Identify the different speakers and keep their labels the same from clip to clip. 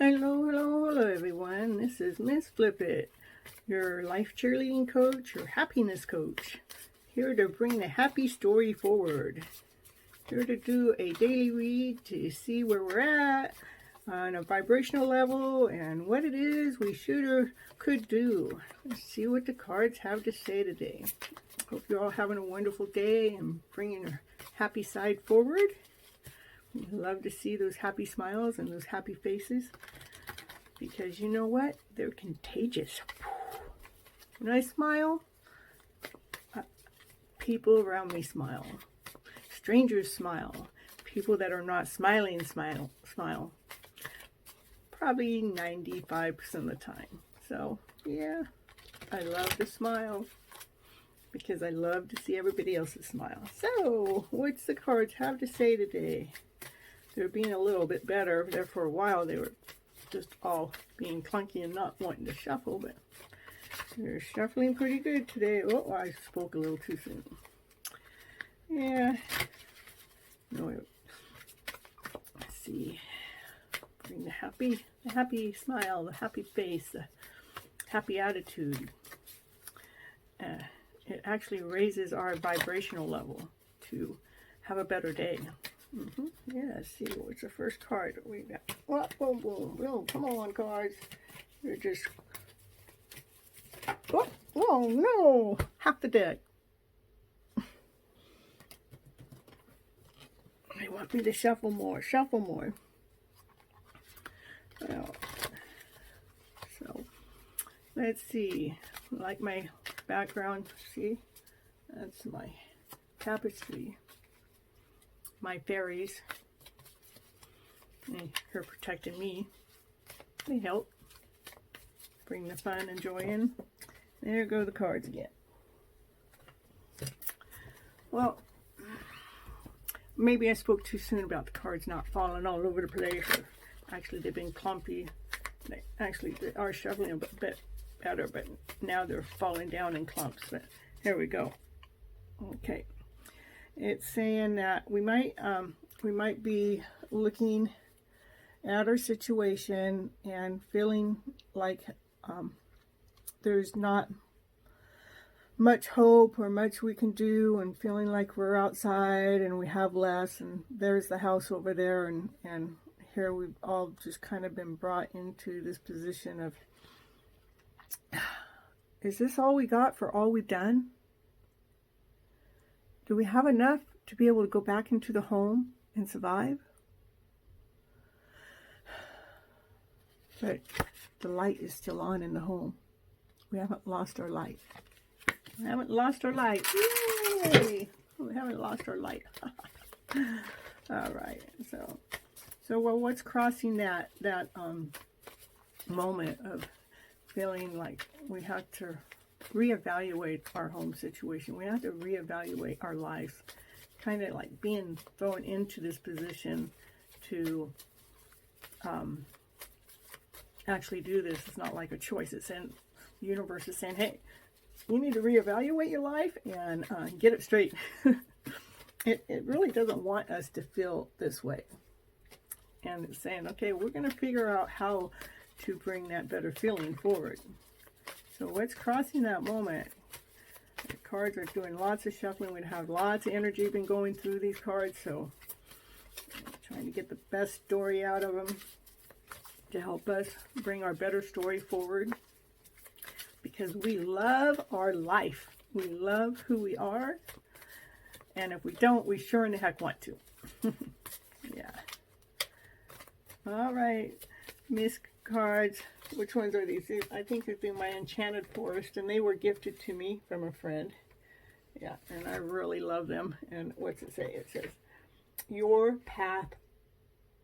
Speaker 1: Hello, hello, hello everyone. This is Miss Flip-it, your life cheerleading coach, your happiness coach. Here to bring the happy story forward. Here to do a daily read to see where we're at on a vibrational level and what it is we should or could do. Let's see what the cards have to say today. Hope you're all having a wonderful day and bringing your happy side forward. We love to see those happy smiles and those happy faces, because you know what? They're contagious. When I smile, people around me smile. Strangers smile. People that are not smiling smile. Probably 95% of the time. So, yeah, I love to smile because I love to see everybody else's smile. So, what's the cards have to say today? They're being a little bit better. There for a while they were just all being clunky and not wanting to shuffle, but they're shuffling pretty good today. Oh, I spoke a little too soon. Yeah. No, let's see. Bring the happy smile, the happy face, the happy attitude. It actually raises our vibrational level to have a better day. Yeah, see, what's the first card that we got? Whoa, boom, boom, boom. Come on, cards. You're just... Oh, no! Half the deck. They want me to shuffle more. Shuffle more. Well, so, let's see. Like my background, see? That's my tapestry. My fairies, they're protecting me. They help bring the fun and joy in. There go the cards again. Well, maybe I spoke too soon about the cards not falling all over the place. Actually, they've been clumpy. They are shuffling a bit better, but now they're falling down in clumps. But here we go. Okay. It's saying that we might be looking at our situation and feeling like there's not much hope or much we can do, and feeling like we're outside and we have less, and there's the house over there, and here we've all just kind of been brought into this position of, is this all we got for all we've done? Do we have enough to be able to go back into the home and survive? But the light is still on in the home. We haven't lost our light. We haven't lost our light. Yay! We haven't lost our light. All right. So well, what's crossing that moment of feeling like we have to reevaluate our home situation. We have to reevaluate our life. Kind of like being thrown into this position to actually do this. It's not like a choice. It's in the universe is saying, hey, you need to reevaluate your life and get it straight. It really doesn't want us to feel this way. And it's saying, okay, we're going to figure out how to bring that better feeling forward. So what's crossing that moment? The cards are doing lots of shuffling. We have lots of energy been going through these cards. So I'm trying to get the best story out of them to help us bring our better story forward. Because we love our life. We love who we are. And if we don't, we sure in the heck want to. Yeah. All right. Miss cards. Which ones are these? I think they're through my Enchanted Forest, and they were gifted to me from a friend. Yeah, and I really love them. And what's it say? It says, your path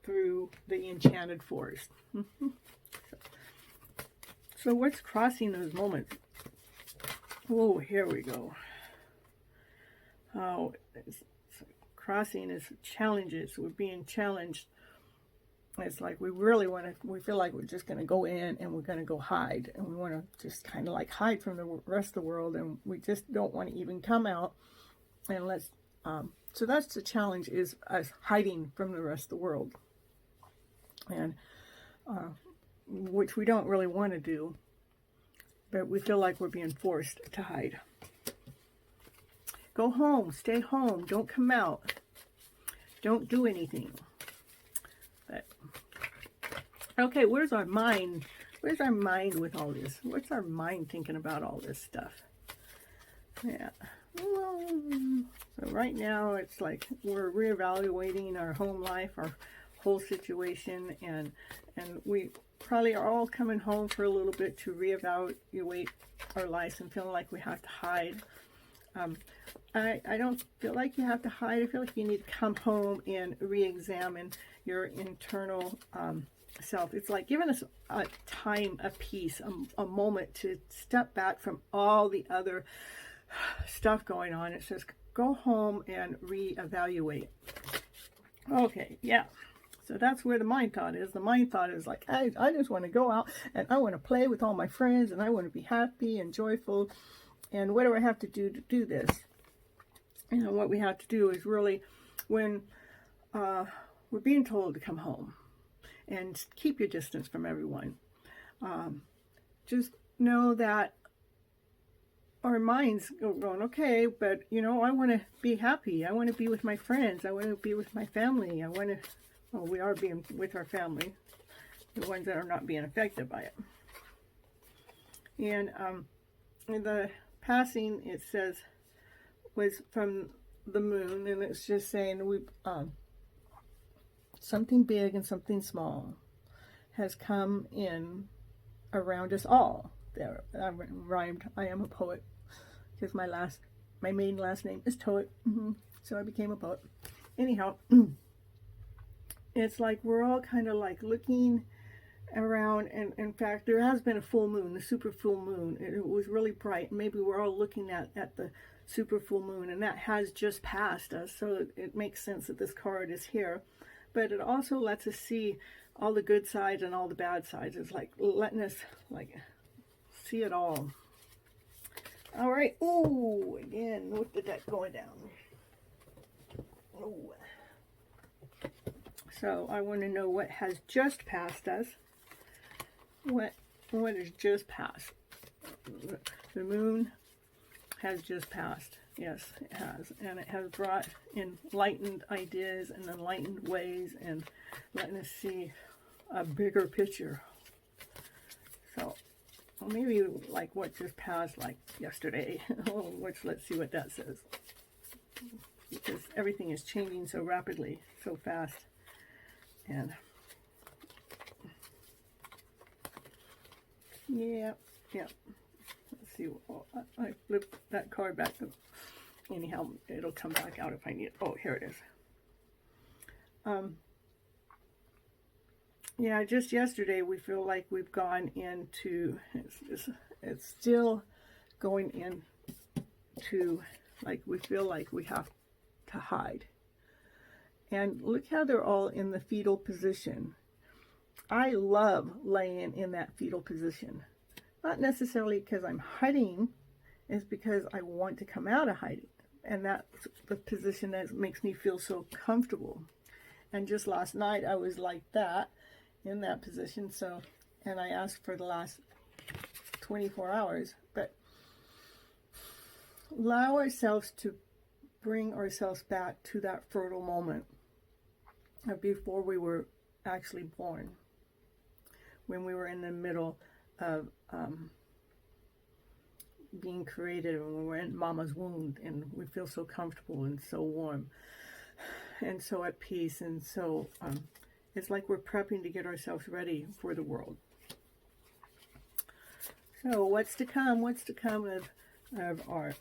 Speaker 1: through the Enchanted Forest. So what's crossing those moments? Oh, here we go. Oh, crossing is challenges. We're being challenged. It's like we really want to, we feel like we're just going to go in and we're going to go hide. And we want to just kind of like hide from the rest of the world. And we just don't want to even come out. And so that's the challenge, is us hiding from the rest of the world. And which we don't really want to do, but we feel like we're being forced to hide. Go home, stay home, don't come out, don't do anything. But okay, where's our mind? Where's our mind with all this? What's our mind thinking about all this stuff? Yeah. Well, so right now it's like we're reevaluating our home life, our whole situation, and we probably are all coming home for a little bit to reevaluate our lives and feeling like we have to hide. I don't feel like you have to hide. I feel like you need to come home and re-examine your internal self. It's like giving us a time, a peace, a moment to step back from all the other stuff going on. It says go home and re-evaluate. Okay, yeah. So that's where the mind thought is. The mind thought is like, I just want to go out and I want to play with all my friends and I want to be happy and joyful. And what do I have to do this? You know, what we have to do is really, when we're being told to come home and keep your distance from everyone, just know that our minds go going, okay, but you know, I want to be happy. I want to be with my friends. I want to be with my family. I want to, well, we are being with our family, the ones that are not being affected by it. And in the passing, it says, was from the moon, and it's just saying we something big and something small has come in around us all. There, I rhymed. I am a poet because my main last name is Toet, so I became a poet. Anyhow, it's like we're all kind of like looking around, and in fact, there has been a full moon, the super full moon. It was really bright. Maybe we're all looking at the super full moon, and that has just passed us, so it makes sense that this card is here. But it also lets us see all the good sides and all the bad sides. It's like letting us like see it all. All right. Ooh, again with the deck going down. Ooh. So I want to know what has just passed us. What has just passed? The moon has just passed. Yes, it has. And it has brought enlightened ideas and enlightened ways and letting us see a bigger picture. So maybe like what just passed like yesterday, which let's see what that says. Because everything is changing so rapidly, so fast. And yeah. Let's see. Oh, I flipped that card back. Anyhow, it'll come back out if I need it. Oh, here it is. Yeah, just yesterday we feel like we've gone into, it's still going into, like we feel like we have to hide. And look how they're all in the fetal position. I love laying in that fetal position. Not necessarily because I'm hiding, it's because I want to come out of hiding. And that's the position that makes me feel so comfortable. And just last night I was like that, in that position. So, and I asked for the last 24 hours. But allow ourselves to bring ourselves back to that fertile moment of before we were actually born. When we were in the middle of being created, when we were in mama's womb, and we feel so comfortable and so warm and so at peace, and so it's like we're prepping to get ourselves ready for the world. So what's to come? What's to come of our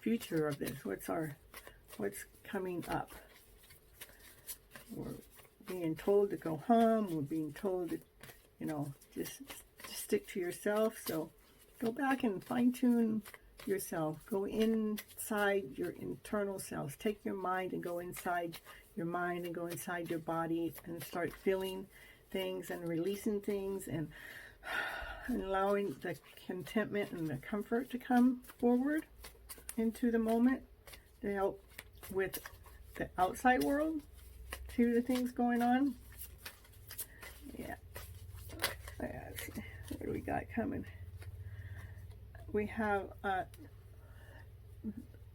Speaker 1: future of this? What's coming up? We're being told to go home. We're being told to, you know, just stick to yourself. So go back and fine-tune yourself. Go inside your internal selves. Take your mind and go inside your mind and go inside your body and start feeling things and releasing things and allowing the contentment and the comfort to come forward into the moment to help with the outside world. See the things going on. do we got coming? We have,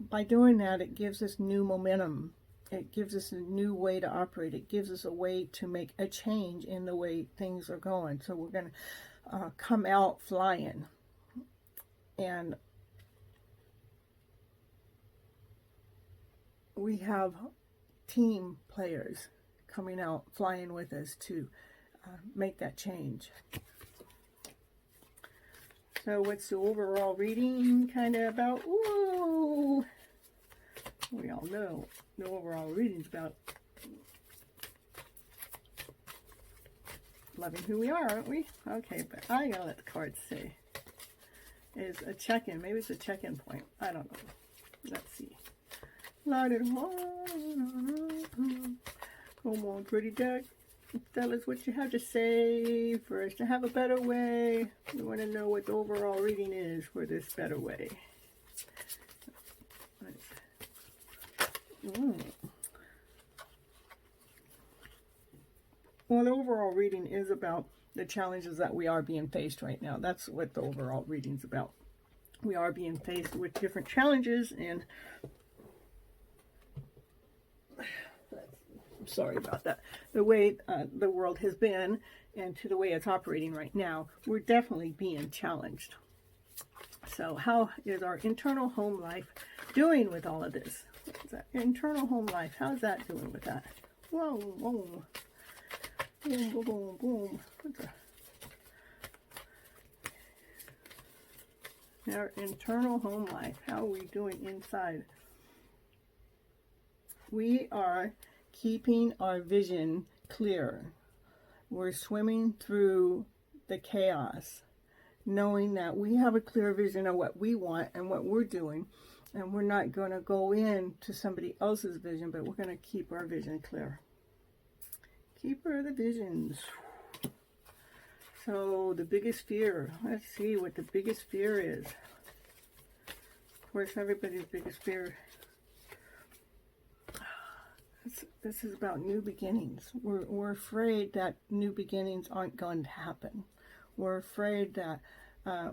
Speaker 1: by doing that, it gives us new momentum. It gives us a new way to operate. It gives us a way to make a change in the way things are going. So we're going to come out flying. And we have team players coming out flying with us to make that change. So what's the overall reading kind of about? Whoa! We all know the overall reading's about loving who we are, aren't we? Okay, but I gotta let the cards say. Is a check-in. Maybe it's a check-in point. I don't know. Let's see. Light it on. Come on, pretty duck. Tell us what you have to say for us to have a better way. We want to know what the overall reading is for this better way. Well, the overall reading is about the challenges that we are being faced right now. That's what the overall reading's about. We are being faced with different challenges, and sorry about that. The way the world has been and to the way it's operating right now, we're definitely being challenged. So how is our internal home life doing with all of this? What's that? Internal home life, how's that doing with that? Whoa, whoa. Boom, boom, boom, boom. Our internal home life, how are we doing inside? We are keeping our vision clear. We're swimming through the chaos, knowing that we have a clear vision of what we want and what we're doing, and we're not going to go into somebody else's vision, but we're going to keep our vision clear. Keeper of the visions. So the biggest fear, let's see what the biggest fear is. Of course, everybody's biggest fear. This is about new beginnings. We're afraid that new beginnings aren't going to happen. We're afraid that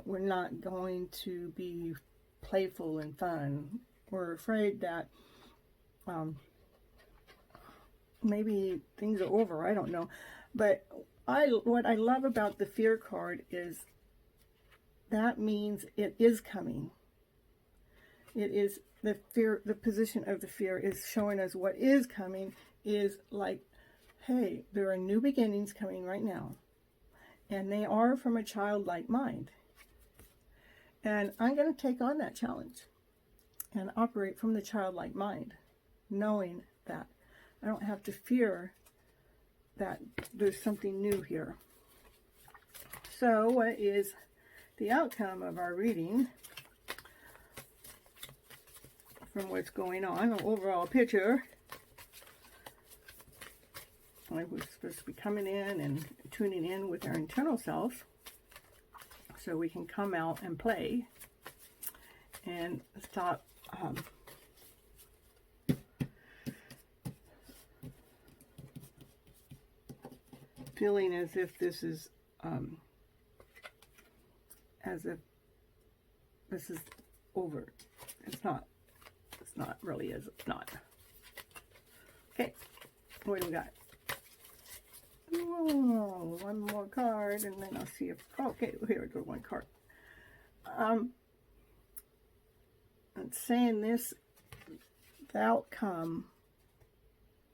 Speaker 1: we're not going to be playful and fun. We're afraid that maybe things are over. I don't know. But what I love about the fear card is that means it is coming. It is the fear, the position of the fear is showing us what is coming is like, hey, there are new beginnings coming right now. And they are from a childlike mind. And I'm going to take on that challenge and operate from the childlike mind, knowing that I don't have to fear that there's something new here. So what is the outcome of our reading from what's going on? An overall picture. We're supposed to be coming in and tuning in with our internal self so we can come out and play and stop feeling as if this is over. It's not really is not. Okay, what do we got? Oh, one more card, and then I'll see if, okay, here's the one card. It's saying this, the outcome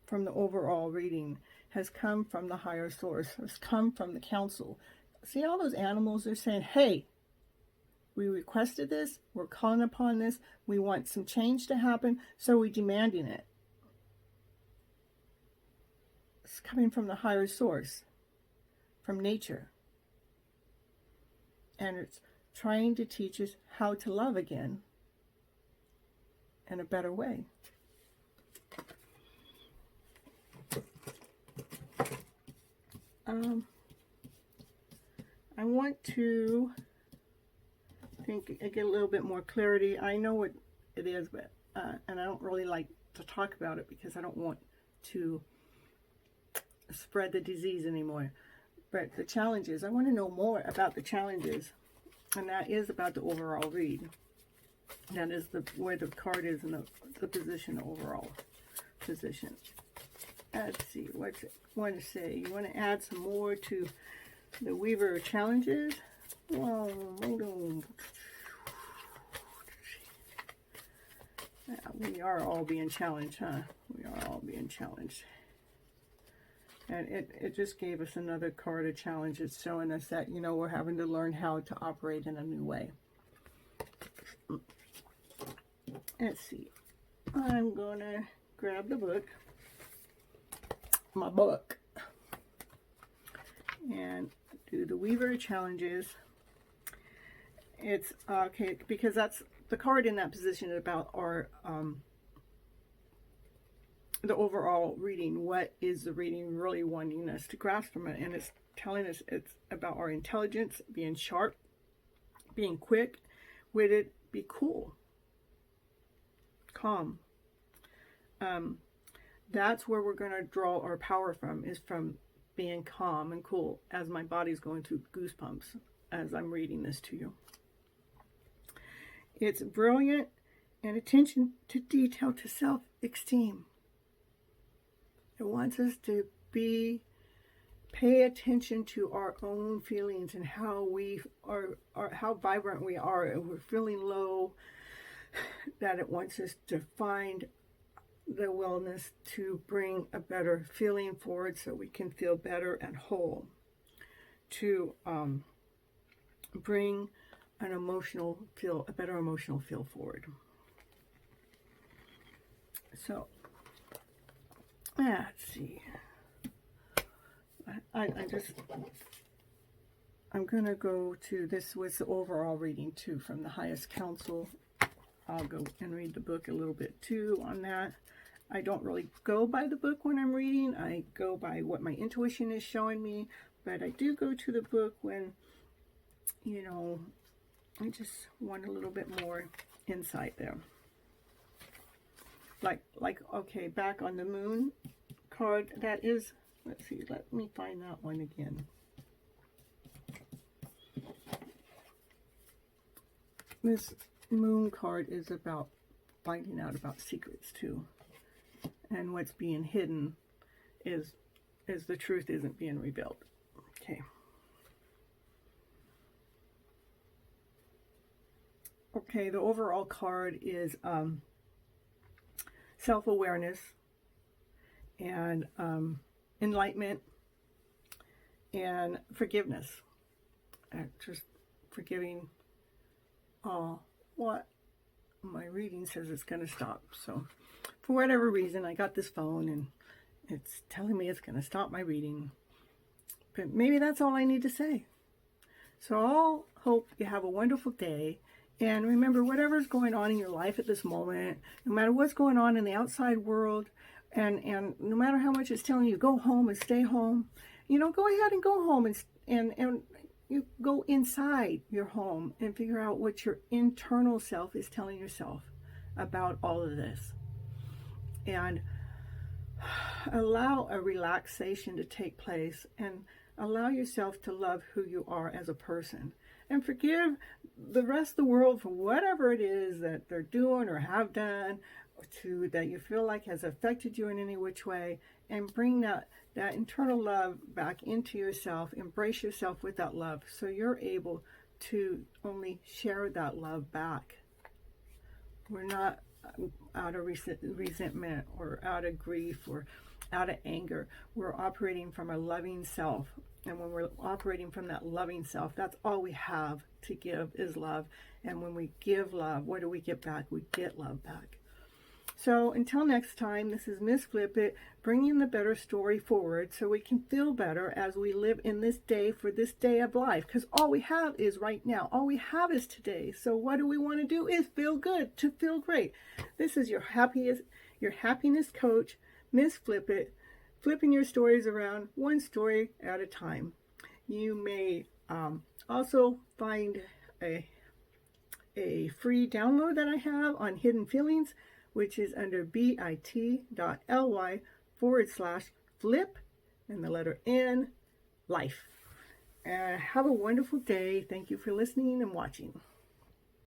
Speaker 1: from the overall reading has come from the higher source, has come from the council. See all those animals are saying, hey, we requested this, we're calling upon this, we want some change to happen, so we're demanding it. It's coming from the higher source, from nature. And it's trying to teach us how to love again in a better way. I want to get a little bit more clarity. I know what it is, but and I don't really like to talk about it because I don't want to spread the disease anymore. But the challenges, I want to know more about the challenges. And that is about the overall read. That is where the card is in the position, the overall position. Let's see, what's it want to say? You want to add some more to the Weaver challenges? Well, yeah, we are all being challenged, huh? We are all being challenged. And it just gave us another card of challenge. It's showing us that, you know, we're having to learn how to operate in a new way. Let's see. I'm going to grab the book. My book. And do the Weaver challenges. It's okay, because that's the card in that position about our the overall reading. What is the reading really wanting us to grasp from it? And it's telling us it's about our intelligence, being sharp, being quick witted, be cool, calm. That's where we're going to draw our power from, is from being calm and cool, as my body's going through goosebumps as I'm reading this to you. It's brilliant and attention to detail to self-esteem. It wants us to pay attention to our own feelings and how we are how vibrant we are. If we're feeling low, that it wants us to find the wellness to bring a better feeling forward so we can feel better and whole. To bring an emotional feel, a better emotional feel forward. So, let's see. I'm going to go to, this was the overall reading too from the highest council. I'll go and read the book a little bit too on that. I don't really go by the book when I'm reading. I go by what my intuition is showing me. But I do go to the book when, you know, I just want a little bit more insight there. Like okay, back on the moon card, that is, let's see, let me find that one again. This moon card is about finding out about secrets too. And what's being hidden is the truth isn't being revealed. Okay. Okay, the overall card is self-awareness and enlightenment and forgiveness. Just forgiving all what my reading says it's going to stop. So for whatever reason, I got this phone and it's telling me it's going to stop my reading. But maybe that's all I need to say. So I'll hope you have a wonderful day. And remember, whatever's going on in your life at this moment, no matter what's going on in the outside world, and no matter how much it's telling you, go home and stay home, you know, go ahead and go home and you go inside your home and figure out what your internal self is telling yourself about all of this. And allow a relaxation to take place and allow yourself to love who you are as a person. And forgive the rest of the world for whatever it is that they're doing or have done that you feel like has affected you in any which way. And bring that internal love back into yourself. Embrace yourself with that love so you're able to only share that love back. We're not out of resentment or out of grief or out of anger. We're operating from a loving self. And when we're operating from that loving self, that's all we have to give is love. And when we give love, what do we get back? We get love back. So until next time, this is Ms. Flip-it, bringing the better story forward so we can feel better as we live in this day for this day of life. Because all we have is right now. All we have is today. So what do we want to do is feel good, to feel great. This is your happiness coach, Ms. Flip-it, flipping your stories around one story at a time. You may also find a free download that I have on Hidden Feelings, which is under bit.ly/flip and the letter N, life. Have a wonderful day. Thank you for listening and watching.